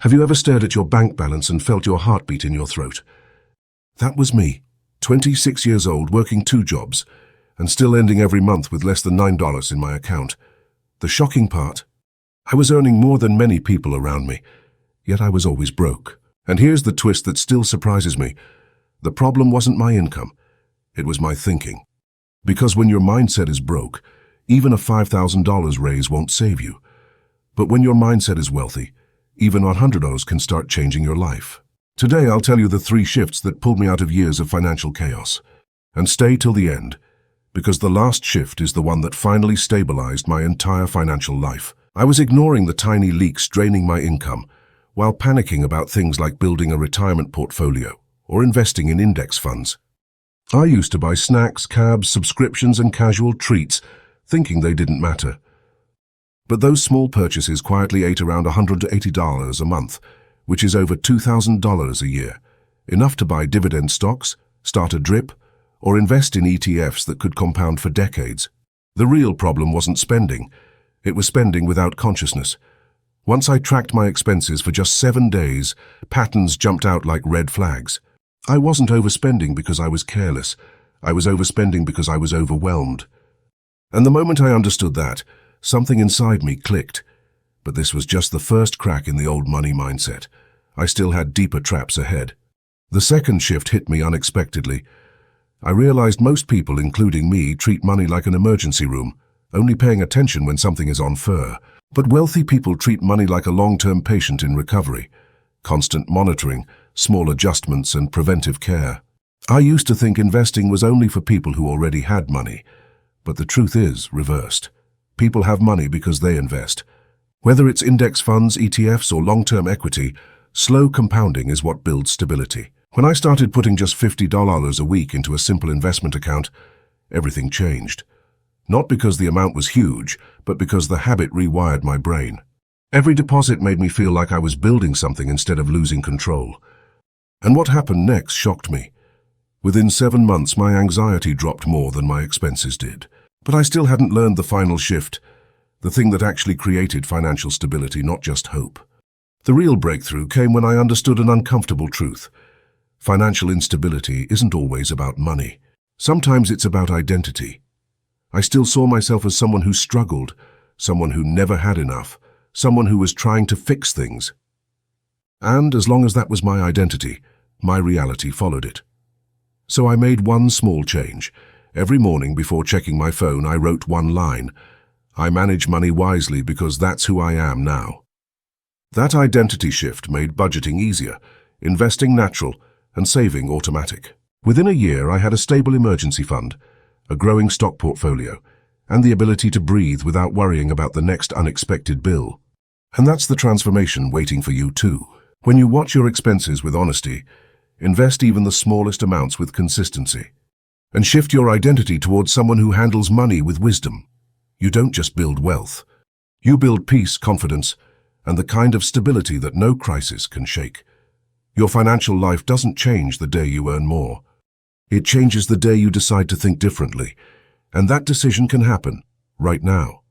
Have you ever stared at your bank balance and felt your heartbeat in your throat? That was me, 26 years old, working 2 jobs, and still ending every month with less than $9 in my account. The shocking part? I was earning more than many people around me, yet I was always broke. And here's the twist that still surprises me. The problem wasn't my income, it was my thinking. Because when your mindset is broke, even a $5,000 raise won't save you. But when your mindset is wealthy, even $100 can start changing your life. Today I'll tell you the 3 shifts that pulled me out of years of financial chaos. And stay till the end, because the last shift is the one that finally stabilized my entire financial life. I was ignoring the tiny leaks draining my income, while panicking about things like building a retirement portfolio or investing in index funds. I used to buy snacks, cabs, subscriptions, and casual treats, thinking they didn't matter. But those small purchases quietly ate around $180 a month, which is over $2,000 a year, enough to buy dividend stocks, start a drip, or invest in ETFs that could compound for decades. The real problem wasn't spending, it was spending without consciousness. Once I tracked my expenses for just 7 days, patterns jumped out like red flags. I wasn't overspending because I was careless. I was overspending because I was overwhelmed. And the moment I understood that, something inside me clicked. But this was just the first crack in the old money mindset. I still had deeper traps ahead. The second shift hit me unexpectedly. I realized most people, including me, treat money like an emergency room, only paying attention when something is on fire. But wealthy people treat money like a long-term patient in recovery. Constant monitoring, small adjustments, and preventive care. I used to think investing was only for people who already had money. But the truth is reversed. People have money because they invest. Whether it's index funds, ETFs, or long-term equity, slow compounding is what builds stability. When I started putting just $50 a week into a simple investment account, everything changed. Not because the amount was huge, but because the habit rewired my brain. Every deposit made me feel like I was building something instead of losing control. And what happened next shocked me. Within 7 months, my anxiety dropped more than my expenses did. But I still hadn't learned the final shift, the thing that actually created financial stability, not just hope. The real breakthrough came when I understood an uncomfortable truth. Financial instability isn't always about money. Sometimes it's about identity. I still saw myself as someone who struggled, someone who never had enough, someone who was trying to fix things. And as long as that was my identity, my reality followed it. So I made one small change. Every morning before checking my phone, I wrote one line. I manage money wisely because that's who I am now. That identity shift made budgeting easier, investing natural, and saving automatic. Within a year, I had a stable emergency fund, a growing stock portfolio, and the ability to breathe without worrying about the next unexpected bill. And that's the transformation waiting for you too. When you watch your expenses with honesty, invest even the smallest amounts with consistency, and shift your identity towards someone who handles money with wisdom. You don't just build wealth. You build peace, confidence, and the kind of stability that no crisis can shake. Your financial life doesn't change the day you earn more. It changes the day you decide to think differently, and that decision can happen right now.